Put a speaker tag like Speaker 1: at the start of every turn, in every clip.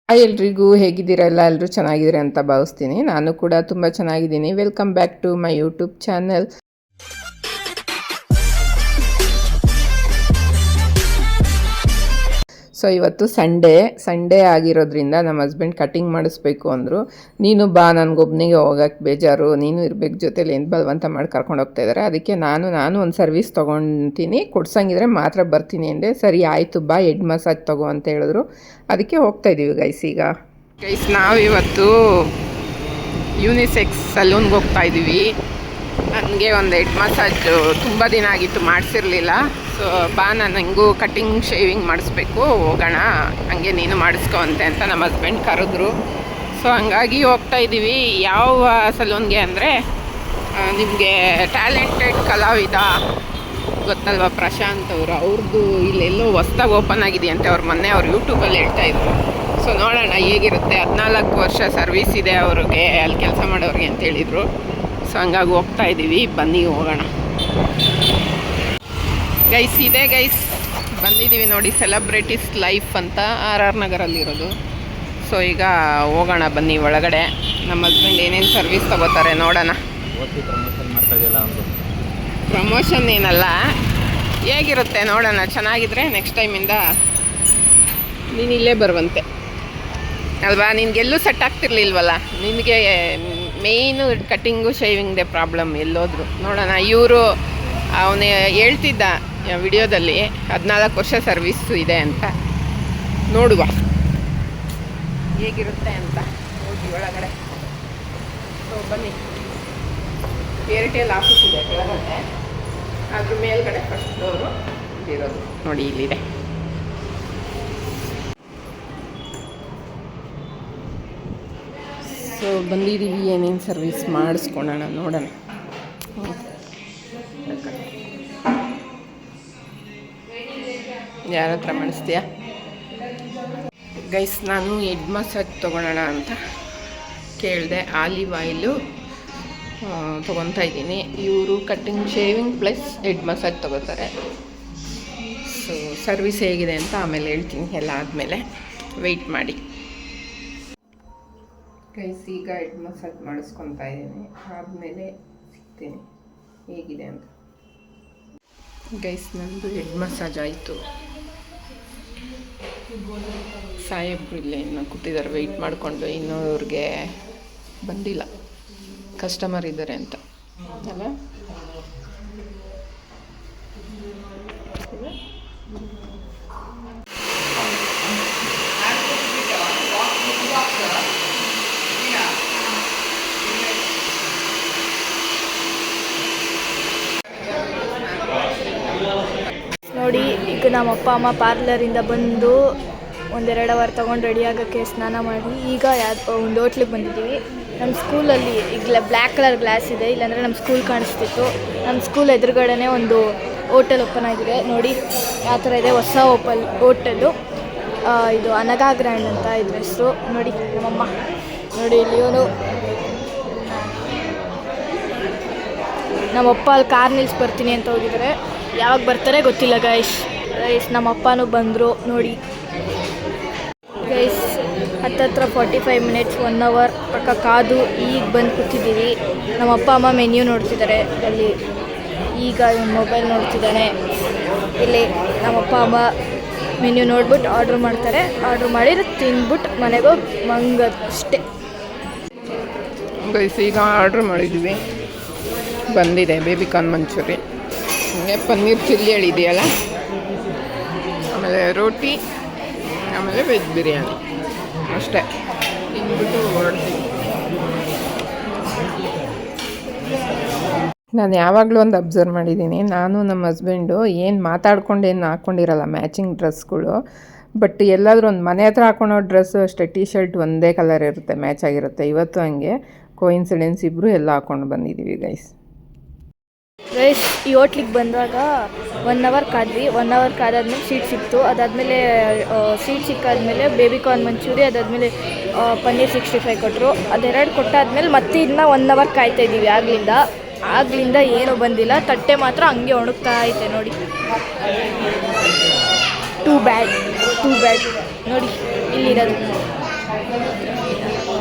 Speaker 1: Hi ಎಲ್ರಿಗೂ ಹೇಗಿದ್ದೀರಾ ಎಲ್ಲರೂ ಚೆನ್ನಾಗಿದ್ದೀರಾ ಅಂತ ಭಾವಿಸ್ತೀನಿ. ನಾನು ಕೂಡ ತುಂಬ ಚೆನ್ನಾಗಿದ್ದೀನಿ. Welcome back to my YouTube channel. So ಇವತ್ತು ಸಂಡೇ ಆಗಿರೋದ್ರಿಂದ ನಮ್ಮ ಹಸ್ಬೆಂಡ್ ಕಟಿಂಗ್ ಮಾಡಿಸ್ಬೇಕು ಅಂದರು. ನೀನು ಬಾ, ನನಗೊಬ್ಬನಿಗೆ ಹೋಗೋಕ್ಕೆ ಬೇಜಾರು, ನೀನು ಇರಬೇಕು ಜೊತೆಲಿ ಏನು ಬಲವಂತ ಮಾಡಿ ಕರ್ಕೊಂಡು ಹೋಗ್ತಾ ಇದ್ದಾರೆ. ಅದಕ್ಕೆ ನಾನು ಒಂದು ಸರ್ವಿಸ್ ತೊಗೊತೀನಿ, ಕೊಡ್ಸಂಗಿದ್ರೆ ಮಾತ್ರ ಬರ್ತೀನಿ ಅಂದೆ. ಸರಿ ಆಯಿತು ಬಾ, ಹೆಡ್ ಮಸಾಜ್ ತೊಗೋ ಅಂತ ಹೇಳಿದ್ರು. ಅದಕ್ಕೆ ಹೋಗ್ತಾಯಿದ್ದೀವಿ ಗೈಸ್ ನಾವಿವತ್ತು ಯೂನಿಸೆಕ್ಸ್ ಸಲೂನ್ಗೆ ಹೋಗ್ತಾಯಿದ್ದೀವಿ. ನನಗೆ ಒಂದು ಹೆಡ್ ಮಸಾಜು ತುಂಬ ದಿನ ಆಗಿತ್ತು, ಮಾಡಿಸಿರಲಿಲ್ಲ. ಸೊ ಬಾ, ನಾನು ಹೆಂಗೂ ಕಟಿಂಗ್ ಶೇವಿಂಗ್ ಮಾಡಿಸ್ಬೇಕು, ಹೋಗೋಣ, ಹಂಗೆ ನೀನು ಮಾಡಿಸ್ಕೊಂತೆ ಅಂತ ನಮ್ಮ ಹಸ್ಬೆಂಡ್ ಕರೆದ್ರು. ಸೊ ಹಂಗಾಗಿ ಹೋಗ್ತಾಯಿದ್ದೀವಿ. ಯಾವ ಸಲೂನ್ಗೆ ಅಂದರೆ ನಿಮಗೆ ಟ್ಯಾಲೆಂಟೆಡ್ ಕಲಾವಿದ ಗೊತ್ತಲ್ವ, ಪ್ರಶಾಂತ್ ಅವರು, ಅವ್ರದ್ದು ಇಲ್ಲೆಲ್ಲೋ ಹೊಸ್ದಾಗಿ ಓಪನ್ ಆಗಿದೆಯಂತೆ. ಮೊನ್ನೆ ಅವ್ರು ಯೂಟ್ಯೂಬಲ್ಲಿ ಹೇಳ್ತಾಯಿದ್ರು. ಸೊ ನೋಡೋಣ ಹೇಗಿರುತ್ತೆ. 14 ವರ್ಷ ಸರ್ವಿಸ್ ಇದೆ ಅವ್ರಿಗೆ, ಅಲ್ಲಿ ಕೆಲಸ ಮಾಡೋರಿಗೆ ಅಂತ ಹೇಳಿದರು. ಸೊ ಹಂಗಾಗಿ ಹೋಗ್ತಾ ಇದ್ದೀವಿ, ಬನ್ನಿ ಹೋಗೋಣ. ಗೈಸ್ ಬಂದಿದ್ದೀವಿ ನೋಡಿ, ಸೆಲೆಬ್ರಿಟೀಸ್ ಲೈಫ್ ಅಂತ RR ನಗರಲ್ಲಿರೋದು. ಸೊ ಈಗ ಹೋಗೋಣ ಬನ್ನಿ ಒಳಗಡೆ. ನಮ್ಮ ಹಸ್ಬೆಂಡ್ ಏನೇನು ಸರ್ವಿಸ್ ತಗೋತಾರೆ ನೋಡೋಣ. ಪ್ರಮೋಷನ್ ಏನಲ್ಲ, ಹೇಗಿರುತ್ತೆ ನೋಡೋಣ. ಚೆನ್ನಾಗಿದ್ರೆ ನೆಕ್ಸ್ಟ್ ಟೈಮಿಂದ ನೀನು ಇಲ್ಲೇ ಬರುವಂತೆ ಅಲ್ವಾ. ನಿನಗೆಲ್ಲೂ ಸೆಟ್ ಆಗ್ತಿರ್ಲಿಲ್ವಲ್ಲ, ನಿನಗೆ ಮೇಯ್ನು ಕಟ್ಟಿಂಗು ಶೇವಿಂಗ್ದೇ ಪ್ರಾಬ್ಲಮ್ ಎಲ್ಲೋದ್ರು. ನೋಡೋಣ, ಇವರು ಅವನೇ ಹೇಳ್ತಿದ್ದ ವಿಡಿಯೋದಲ್ಲಿ 14 ವರ್ಷ ಸರ್ವಿಸ್ಸು ಇದೆ ಅಂತ. ನೋಡುವ ಹೇಗಿರುತ್ತೆ ಅಂತ, ಹೋಗಿ ಒಳಗಡೆ. ಸೊ ಬನ್ನಿ, ಏರ್ಟೆಲ್ ಆಫೀಸ್ ಇದೆ ಕೆಳಗಡೆ, ಅದ್ರ ಮೇಲ್ಗಡೆ ಫಸ್ಟ್ ಫ್ಲೋರು ಇರೋದು ನೋಡಿ, ಇಲ್ಲಿದೆ. ಸೊ ಬಂದಿದ್ದೀವಿ, ಏನೇನು ಸರ್ವಿಸ್ ಮಾಡಿಸ್ಕೊಳೋಣ ನೋಡೋಣ. ಯಾರ ಹತ್ರ ಮಾಡಿಸ್ತೀಯಾ ಗೈಸ್? ನಾನು ಹೆಡ್ ಮಸಾಜ್ ತೊಗೊಳೋಣ ಅಂತ ಕೇಳಿದೆ. ಆಲಿವ್ ಆಯಿಲು ತೊಗೊತಾ ಇದ್ದೀನಿ. ಇವರು cutting shaving plus head massage ತೊಗೋತಾರೆ. ಸೊ ಸರ್ವಿಸ್ ಹೇಗಿದೆ ಅಂತ ಆಮೇಲೆ ಹೇಳ್ತೀನಿ, ಎಲ್ಲ ಆದಮೇಲೆ ವೆಯ್ಟ್ ಮಾಡಿ. ಗೈಸ್ ಈಗ ಹೆಡ್ ಮಸಾಜ್ ಮಾಡಿಸ್ಕೊತಾ ಇದ್ದೀನಿ, ಆದಮೇಲೆ ಸಿಗ್ತೀನಿ ಹೇಗಿದೆ ಅಂತ. ಗೈಸ್ ನಂದು ಹೆಡ್ ಮಸಾಜ್ ಆಯಿತು. ಸಾಹೇಬ್ರು ಇಲ್ಲೇ ಇನ್ನು ಕೂತಿದ್ದಾರೆ ವೆಯ್ಟ್ ಮಾಡಿಕೊಂಡು, ಇನ್ನೂ ಅವ್ರಿಗೆ ಬಂದಿಲ್ಲ, ಕಸ್ಟಮರ್ ಇದ್ದಾರೆ ಅಂತ ಅಲ್ಲ.
Speaker 2: ನೋಡಿ, ಈಗ ನಮ್ಮ ಅಪ್ಪ ಅಮ್ಮ ಪಾರ್ಲರಿಂದ ಬಂದು 1-2 ಅವರ್ ತೊಗೊಂಡು ರೆಡಿ ಆಗೋಕ್ಕೆ ಸ್ನಾನ ಮಾಡಿ ಈಗ ಒಂದು ಹೋಟ್ಲಿಗೆ ಬಂದಿದ್ದೀವಿ. ನಮ್ಮ ಸ್ಕೂಲಲ್ಲಿ ಈಗ ಬ್ಲ್ಯಾಕ್ ಕಲರ್ ಗ್ಲಾಸ್ ಇದೆ, ಇಲ್ಲಾಂದರೆ ನಮ್ಮ ಸ್ಕೂಲ್ ಕಾಣಿಸ್ತಿತ್ತು. ನಮ್ಮ ಸ್ಕೂಲ್ ಎದುರುಗಡೆನೇ ಒಂದು ಹೋಟೆಲ್ ಓಪನ್ ಆಗಿದೆ ನೋಡಿ, ಯಾವ ಥರ ಇದೆ, ಹೊಸ ಹೋಟೆಲು. ಇದು ಅನಗಾ ಗ್ರ್ಯಾಂಡ್ ಅಂತ ಇದ್ರ ಹೆಸರು. ನೋಡಿ ನಮ್ಮಮ್ಮ, ನೋಡಿ ಇಲ್ಲಿಯವನು ನಮ್ಮಪ್ಪ ಅಲ್ಲಿ ಕಾರ್ ನಿಲ್ಸಿ ಬರ್ತೀನಿ ಅಂತ ಹೋಗಿದ್ದಾರೆ. ಯಾವಾಗ ಬರ್ತಾರೆ ಗೊತ್ತಿಲ್ಲ ಗೈಸ್. ನಮ್ಮ ಅಪ್ಪನೂ ಬಂದರು ನೋಡಿ ಗೈಸ್. ಹತ್ತತ್ರ 45 ಮಿನಿಟ್ಸ್ 1 ಅವರ್ ಪಕ್ಕ ಕಾದು ಈಗ ಬಂದು ಕೂತಿದ್ದೀವಿ. ನಮ್ಮ ಅಪ್ಪ ಅಮ್ಮ ಮೆನ್ಯೂ ನೋಡ್ತಿದ್ದಾರೆ ಅಲ್ಲಿ. ಈಗ ಮೊಬೈಲ್ ನೋಡ್ತಿದ್ದಾನೆ ಇಲ್ಲಿ. ನಮ್ಮ ಅಪ್ಪ ಅಮ್ಮ ಮೆನ್ಯೂ ನೋಡ್ಬಿಟ್ಟು ಆರ್ಡ್ರ್ ಮಾಡ್ತಾರೆ. ಆರ್ಡ್ರ್ ಮಾಡಿದ್ರೆ ತಿಂದ್ಬಿಟ್ಟು ಮನೆಗೆ ಹೋಗಿ ಮಂಗಷ್ಟೇ
Speaker 1: ಗೈಸ್. ಈಗ ಆರ್ಡ್ರ್ ಮಾಡಿದ್ವಿ, ಬಂದಿದೆ ಬೇಬಿಕಾರ್ನ್ ಮಂಚೂರಿ, ಹಂಗೆ ಪನ್ನೀರ್ ಚಿಲ್ಲಿ ಹೇಳಿದೆಯಲ್ಲ, ಆಮೇಲೆ ರೋಟಿ, ಆಮೇಲೆ ವೆಜ್ ಬಿರಿಯಾನಿ ಅಷ್ಟೇ. ತಿಂದ್ಬಿಟ್ಟು ಹೊರಡ್ತೀವಿ. ನಾನು ಯಾವಾಗಲೂ ಒಂದು ಅಬ್ಸರ್ವ್ ಮಾಡಿದ್ದೀನಿ, ನಾನು ನಮ್ಮ ಹಸ್ಬೆಂಡು ಏನು ಮಾತಾಡ್ಕೊಂಡೇನು ಹಾಕ್ಕೊಂಡಿರಲ್ಲ ಮ್ಯಾಚಿಂಗ್ ಡ್ರೆಸ್ಗಳು. ಬಟ್ ಎಲ್ಲಾದರೂ ಒಂದು ಮನೆ ಹತ್ರ ಹಾಕ್ಕೊಳೋ ಡ್ರೆಸ್ಸು ಅಷ್ಟೇ, ಟೀ ಶರ್ಟ್ ಒಂದೇ ಕಲರ್ ಇರುತ್ತೆ, ಮ್ಯಾಚ್ ಆಗಿರುತ್ತೆ. ಇವತ್ತು ಹಂಗೆ ಕೋಇನ್ಸಿಡೆನ್ಸ್ ಇಬ್ಬರು ಎಲ್ಲ ಹಾಕ್ಕೊಂಡು ಬಂದಿದ್ದೀವಿ ಗೈಸ್.
Speaker 2: ಈ ಹೋಟ್ಲಿಗೆ ಬಂದಾಗ 1 ಅವರ್ ಕಾದ್ವಿ. 1 ಅವರ್ ಕಾದಾದ್ಮೇಲೆ ಸೀಟ್ ಸಿಕ್ತು. ಅದಾದಮೇಲೆ ಸೀಟ್ ಸಿಕ್ಕಾದ್ಮೇಲೆ ಬೇಬಿಕಾರ್ನ್ ಮಂಚೂರಿ, ಅದಾದಮೇಲೆ ಪನ್ನೀರ್ 65 ಕೊಟ್ಟರು. ಅದೆರಡು ಕೊಟ್ಟಾದ್ಮೇಲೆ ಮತ್ತೆ ಇನ್ನೂ 1 ಅವರ್ ಕಾಯ್ತಾಯಿದ್ದೀವಿ. ಆಗಲಿಂದ ಏನೂ ಬಂದಿಲ್ಲ. ತಟ್ಟೆ ಮಾತ್ರ ಹಂಗೆ ಒಣಗ್ತಾ ಐತೆ ನೋಡಿ. ಟೂ ಬ್ಯಾಡ್ ನೋಡಿ ಇಲ್ಲಿರೋದು.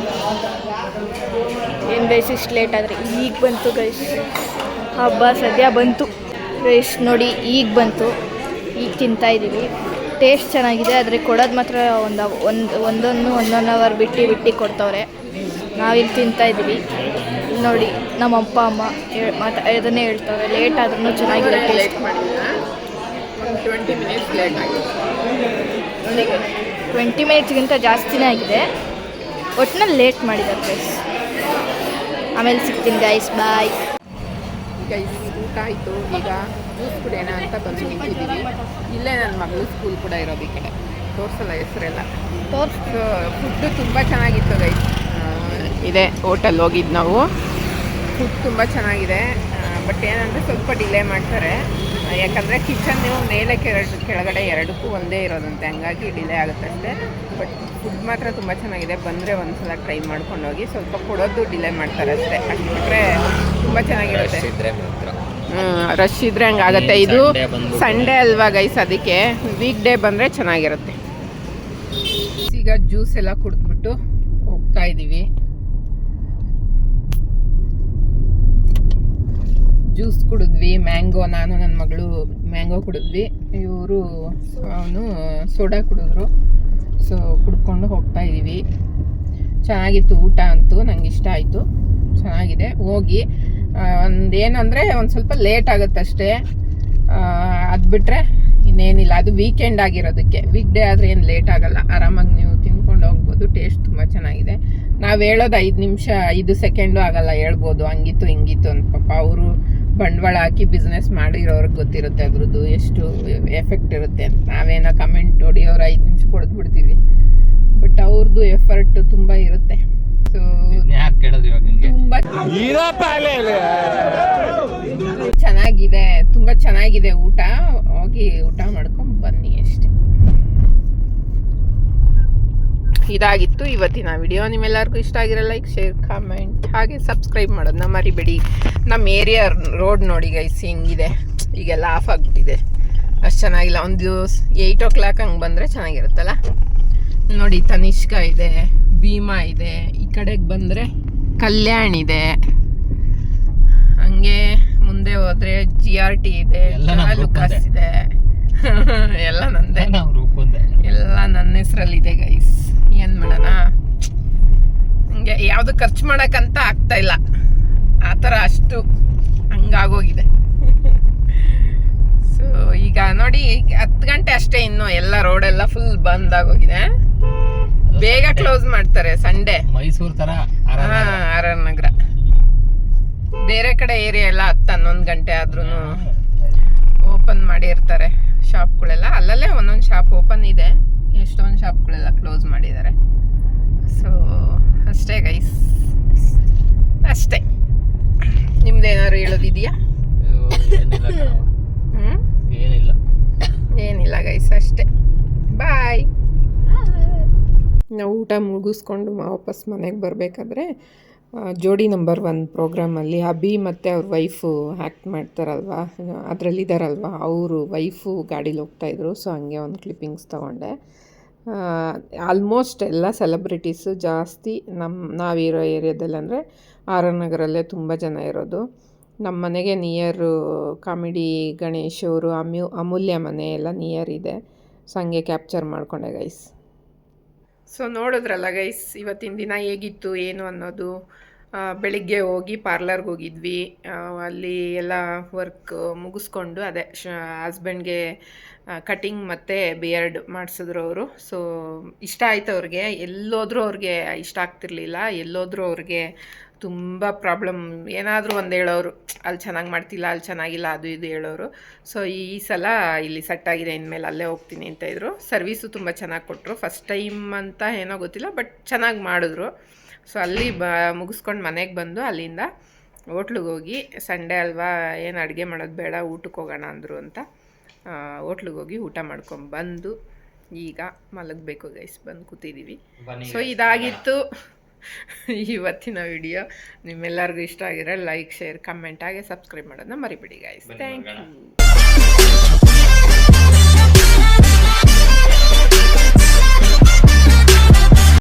Speaker 2: ಏನು ಗೈಸ್ ಇಷ್ಟು ಲೇಟ್ ಆದರೆ ಈಗ ಬಂತು ಗೈಸ್, ಹಬ್ಬ ಸದ್ಯ ಬಂತು ಗೈಸ್. ನೋಡಿ ಈಗ ಬಂತು, ಈಗ ತಿಂತಾಯಿದ್ದೀವಿ. ಟೇಸ್ಟ್ ಚೆನ್ನಾಗಿದೆ, ಆದರೆ ಕೊಡೋದು ಮಾತ್ರ ಒಂದೊಂದು ಅವರ್ ಬಿಟ್ಟು ಕೊಡ್ತವ್ರೆ. ನಾವಿಲ್ಲಿ ತಿಂತಾಯಿದ್ದೀವಿ. ನೋಡಿ ನಮ್ಮ ಅಪ್ಪ ಅಮ್ಮ ಅದನ್ನೇ ಹೇಳ್ತವ್ರೆ, ಲೇಟ್ ಆದ್ರೂ ಚೆನ್ನಾಗಿದೆ ಟೇಸ್ಟ್.
Speaker 1: 20 ಮಿನಿಟ್ಸ್ ಲೇಟ್ ಆಗಿದೆ.
Speaker 2: 20 ಮಿನಿಟ್ಸ್ಗಿಂತ ಜಾಸ್ತಿನೇ ಆಗಿದೆ, ಒಟ್ಟಿನಲ್ಲಿ ಲೇಟ್ ಮಾಡಿದ್ದಾರೆ ಗೈಸ್. ಆಮೇಲೆ ಸಿಗ್ತೀನಿ ಗೈಸ್, ಬಾಯ್
Speaker 1: ಗೈಸ್. ಊಟ ಆಯಿತು, ಈಗ ಜ್ಯೂಸ್ ಕುಡಿಯೋಣ ಅಂತ ಬಂದು ನಿಂತಿದ್ದೀವಿ. ಇಲ್ಲೇ ನನ್ನ ಮಗಳು ಸ್ಕೂಲ್ ಕೂಡ ಇರೋದು, ಈ ಕಡೆ ತೋರಿಸಲ್ಲ ಹೆಸರೆಲ್ಲ. ಸೊ ಫುಡ್ಡು ತುಂಬ ಚೆನ್ನಾಗಿತ್ತು ಗೈಸ್. ಇದೆ ಹೋಟೆಲ್ ಹೋಗಿದ್ದು ನಾವು. ಫುಡ್ ತುಂಬ ಚೆನ್ನಾಗಿದೆ, ಬಟ್ ಏನಂದರೆ ಸ್ವಲ್ಪ ಡಿಲೇ ಮಾಡ್ತಾರೆ, ಯಾಕಂದರೆ ಕಿಚನ್ ನೀವು ಮೇಲೆ ಕೆಳಗಡೆ ಎರಡಕ್ಕೂ ಒಂದೇ ಇರೋದಂತೆ, ಹಂಗಾಗಿ ಡಿಲೇ ಆಗುತ್ತಷ್ಟೇ. ಬಟ್ ಫುಡ್ ಮಾತ್ರ ತುಂಬ ಚೆನ್ನಾಗಿದೆ. ಬಂದರೆ ಒಂದು ಸಲ ಟ್ರೈ ಮಾಡ್ಕೊಂಡು ಹೋಗಿ. ಸ್ವಲ್ಪ ಕೊಡೋದು ಡಿಲೇ ಮಾಡ್ತಾರೆ ಅಷ್ಟೇ, ಅಷ್ಟು ಬಿಟ್ಟರೆ ತುಂಬ ಚೆನ್ನಾಗಿರುತ್ತೆ. ರಶ್ ಇದ್ದರೆ ಹಂಗಾಗುತ್ತೆ. ಇದು ಸಂಡೇ ಅಲ್ವಾ ಗೈಸ್, ಅದಕ್ಕೆ ವೀಕ್ ಡೇ ಬಂದರೆ ಚೆನ್ನಾಗಿರುತ್ತೆ. ಈಗ ಜ್ಯೂಸ್ ಎಲ್ಲ ಕುಡಿದ್ಬಿಟ್ಟು ಹೋಗ್ತಾ ಇದ್ದೀವಿ. ಜ್ಯೂಸ್ ಕುಡಿದ್ವಿ, ಮ್ಯಾಂಗೋ. ನಾನು ನನ್ನ ಮಗಳು ಮ್ಯಾಂಗೋ ಕುಡಿದ್ವಿ, ಅವನು ಸೋಡಾ ಕುಡಿದ್ರು. ಸೊ ಕುಡ್ಕೊಂಡು ಹೋಗ್ತಾ ಇದ್ದೀವಿ. ಚೆನ್ನಾಗಿತ್ತು ಊಟ ಅಂತೂ, ನಂಗೆ ಇಷ್ಟ ಆಯಿತು, ಚೆನ್ನಾಗಿದೆ. ಹೋಗಿ ಒಂದೇನಂದರೆ ಒಂದು ಸ್ವಲ್ಪ ಲೇಟ್ ಆಗುತ್ತಷ್ಟೇ, ಅದು ಬಿಟ್ಟರೆ ಇನ್ನೇನಿಲ್ಲ. ಅದು ವೀಕೆಂಡ್ ಆಗಿರೋದಕ್ಕೆ. ವೀಕ್ ಡೇ ಆದರೆ ಏನು ಲೇಟ್ ಆಗೋಲ್ಲ, ಆರಾಮಾಗಿ ನೀವು ತಿನ್ಕೊಂಡು ಹೋಗ್ಬೋದು. ಟೇಸ್ಟ್ ತುಂಬ ಚೆನ್ನಾಗಿದೆ. ನಾವು ಹೇಳೋದು 5 ನಿಮಿಷ 5 ಸೆಕೆಂಡು ಆಗಲ್ಲ, ಹೇಳ್ಬೋದು ಹಂಗಿತ್ತು ಹಿಂಗಿತ್ತು ಅಂತ. ಪಾಪ ಅವರು ಬಂಡವಾಳ ಹಾಕಿ ಬಿಸ್ನೆಸ್ ಮಾಡಿರೋರ್ಗೆ ಗೊತ್ತಿರುತ್ತೆ ಅದ್ರದ್ದು ಎಷ್ಟು ಎಫೆಕ್ಟ್ ಇರುತ್ತೆ ಅಂತ. ನಾವೇನೋ ಕಮೆಂಟ್ ಹೊಡಿಯೋರು 5 ನಿಮಿಷ ಕೊಡ್ಬಿಡ್ತೀವಿ, ಬಟ್ ಅವ್ರದ್ದು ಎಫರ್ಟ್ ತುಂಬ ಇರುತ್ತೆ. ಸೊ ತುಂಬ ಚೆನ್ನಾಗಿದೆ, ತುಂಬ ಚೆನ್ನಾಗಿದೆ ಊಟ. ಹೋಗಿ ಊಟ ಮಾಡ್ಕೊಂಡು ಬನ್ನಿ ಅಷ್ಟೇ. ಇದಾಗಿತ್ತು ಇವತ್ತಿನ ವಿಡಿಯೋ. ನಿಮ್ಮೆಲ್ಲರಿಗೂ ಇಷ್ಟ ಆಗಿರೋ ಲೈಕ್, ಶೇರ್, ಕಾಮೆಂಟ್ ಹಾಗೆ ಸಬ್ಸ್ಕ್ರೈಬ್ ಮಾಡೋದನ್ನ ಮರಿಬೇಡಿ. ನಮ್ಮ ಏರಿಯಾ ರೋಡ್ ನೋಡಿ ಗೈಸ್ ಹೆಂಗಿದೆ, ಈಗೆಲ್ಲ ಆಫ್ ಆಗಿಬಿಟ್ಟಿದೆ, ಅಷ್ಟು ಚೆನ್ನಾಗಿಲ್ಲ. ಒಂದು 8 o'clock ಹಂಗೆ ಬಂದರೆ ಚೆನ್ನಾಗಿರುತ್ತಲ್ಲ. ನೋಡಿ ತನಿಷ್ಕಾ ಇದೆ, ಭೀಮಾ ಇದೆ, ಈ ಕಡೆಗೆ ಬಂದರೆ ಕಲ್ಯಾಣ್ ಇದೆ, ಹಂಗೆ ಮುಂದೆ ಹೋದರೆ GRT ಇದೆ, ಲುಕಾಸ್ ಇದೆ. ಎಲ್ಲ ನಂದೇ, ಎಲ್ಲ ನನ್ನ ಹೆಸರಲ್ಲಿದೆ ಗೈಸ್. ಏನು ಮಾಡೋಣ, ಹಂಗೆ ಯಾವುದು ಖರ್ಚು ಮಾಡೋಕ್ಕಂತ ಆಗ್ತಾ ಇಲ್ಲ, ಆ ಥರ ಅಷ್ಟು ಹಂಗಾಗೋಗಿದೆ. ಸೊ ಈಗ ನೋಡಿ 10 ಗಂಟೆ ಅಷ್ಟೇ, ಇನ್ನು ಎಲ್ಲ ರೋಡೆಲ್ಲ ಫುಲ್ ಬಂದ್ ಆಗೋಗಿದೆ. ಬೇಗ ಕ್ಲೋಸ್ ಮಾಡ್ತಾರೆ ಸಂಡೇ.
Speaker 3: ಮೈಸೂರು ತರ
Speaker 1: RR ನಗರ. ಬೇರೆ ಕಡೆ ಏರಿಯಾ ಎಲ್ಲ 10-11 ಗಂಟೆ ಆದ್ರೂ ಓಪನ್ ಮಾಡಿರ್ತಾರೆ ಶಾಪ್ಗಳೆಲ್ಲ. ಅಲ್ಲಲ್ಲೇ ಒಂದೊಂದು ಶಾಪ್ ಓಪನ್ ಇದೆ, ಎಷ್ಟೊಂದು ಶಾಪ್ಗಳೆಲ್ಲ ಕ್ಲೋಸ್ ಮಾಡಿದ್ದಾರೆ. ಸೊ ಅಷ್ಟೇ ಗೈಸ್, ಅಷ್ಟೇ. ನಿಮ್ದೇನಾದ್ರು ಹೇಳೋದಿದೆಯಾ? ಏನಿಲ್ಲ ಗೈಸ್, ಅಷ್ಟೇ. ಬಾಯ್. ನಾವು ಊಟ ಮುಗಿಸ್ಕೊಂಡು ವಾಪಸ್ ಮನೆಗೆ ಬರಬೇಕಾದ್ರೆ ಜೋಡಿ ನಂಬರ್ 1 ಪ್ರೋಗ್ರಾಮಲ್ಲಿ ಅಭಿ ಮತ್ತು ಅವ್ರ ವೈಫು ಆ್ಯಕ್ಟ್ ಮಾಡ್ತಾರಲ್ವ, ಅದರಲ್ಲಿದ್ದಾರಲ್ವ, ಅವರು ವೈಫು ಗಾಡೀಲಿ ಹೋಗ್ತಾಯಿದ್ರು. ಸೊ ಹಂಗೆ ಒಂದು ಕ್ಲಿಪ್ಪಿಂಗ್ಸ್ ತೊಗೊಂಡೆ. ಆಲ್ಮೋಸ್ಟ್ ಎಲ್ಲ ಸೆಲೆಬ್ರಿಟೀಸು ಜಾಸ್ತಿ ನಾವಿರೋ ಏರಿಯಾದಲ್ಲಿ ಅಂದರೆ RR ನಗರಲ್ಲೇ ತುಂಬ ಜನ ಇರೋದು. ನಮ್ಮ ಮನೆಗೆ ನಿಯರು ಕಾಮಿಡಿ ಗಣೇಶ್ ಅವರು, ಅಮೂಲ್ಯ ಮನೆ ಎಲ್ಲ ನಿಯರ್ ಇದೆ. ಸೊ ಹಂಗೆ ಕ್ಯಾಪ್ಚರ್ ಮಾಡಿಕೊಂಡೆ ಗೈಸ್. ಸೊ ನೋಡಿದ್ರಲ್ಲ ಗೈಸ್, ಇವತ್ತಿನ ದಿನ ಹೇಗಿತ್ತು ಏನು ಅನ್ನೋದು. ಬೆಳಿಗ್ಗೆ ಹೋಗಿ ಪಾರ್ಲರ್ಗೆ ಹೋಗಿದ್ವಿ, ಅಲ್ಲಿ ಎಲ್ಲ ವರ್ಕ್ ಮುಗಿಸ್ಕೊಂಡು ಅದೇ ಹಸ್ಬೆಂಡ್ಗೆ ಕಟಿಂಗ್ ಮತ್ತು ಬಿಯರ್ಡ್ ಮಾಡಿಸಿದ್ರು ಅವರು. ಸೊ ಇಷ್ಟ ಆಯ್ತು ಅವ್ರಿಗೆ. ಎಲ್ಲೋದ್ರೂ ಅವ್ರಿಗೆ ಇಷ್ಟ ಆಗ್ತಿರ್ಲಿಲ್ಲ, ಎಲ್ಲೋದ್ರೂ ಅವ್ರಿಗೆ ತುಂಬ ಪ್ರಾಬ್ಲಮ್. ಏನಾದರೂ ಒಂದು ಹೇಳೋರು, ಅಲ್ಲಿ ಚೆನ್ನಾಗಿ ಮಾಡ್ತಿಲ್ಲ, ಅಲ್ಲಿ ಚೆನ್ನಾಗಿಲ್ಲ, ಅದು ಇದು ಹೇಳೋರು. ಸೊ ಈ ಸಲ ಇಲ್ಲಿ ಸೆಟ್ ಆಗಿದೆ, ಇನ್ಮೇಲೆ ಅಲ್ಲೇ ಹೋಗ್ತೀನಿ ಅಂತ ಇದ್ರು. ಸರ್ವೀಸು ತುಂಬ ಚೆನ್ನಾಗಿ ಕೊಟ್ಟರು. ಫಸ್ಟ್ ಟೈಮ್ ಅಂತ ಏನೋ ಗೊತ್ತಿಲ್ಲ, ಬಟ್ ಚೆನ್ನಾಗಿ ಮಾಡಿದ್ರು. ಸೊ ಅಲ್ಲಿ ಮುಗಿಸ್ಕೊಂಡು ಮನೆಗೆ ಬಂದು ಅಲ್ಲಿಂದ ಹೋಟ್ಲಿಗೆ ಹೋಗಿ, ಸಂಡೇ ಅಲ್ವಾ ಏನು ಅಡುಗೆ ಮಾಡೋದು ಬೇಡ, ಊಟಕ್ಕೆ ಹೋಗೋಣ ಅಂದರು ಅಂತ ಹೋಟ್ಲಿಗೆ ಹೋಗಿ ಊಟ ಮಾಡ್ಕೊಂಡು ಬಂದು ಈಗ ಮಲಗಬೇಕು ಗೈಸ್, ಬಂದು ಕೂತಿದ್ದೀವಿ. ಸೊ ಇದಾಗಿತ್ತು ಇವತ್ತಿನ ವಿಡಿಯೋ. ನಿಮ್ಮೆಲ್ಲರಿಗೂ ಇಷ್ಟ ಆಗಿರೋ ಲೈಕ್, ಶೇರ್, ಕಮೆಂಟ್ ಹಾಗೆ ಸಬ್ಸ್ಕ್ರೈಬ್ ಮಾಡೋದನ್ನ ಮರಿಬೇಡಿ ಗೈಸ್. Thank you.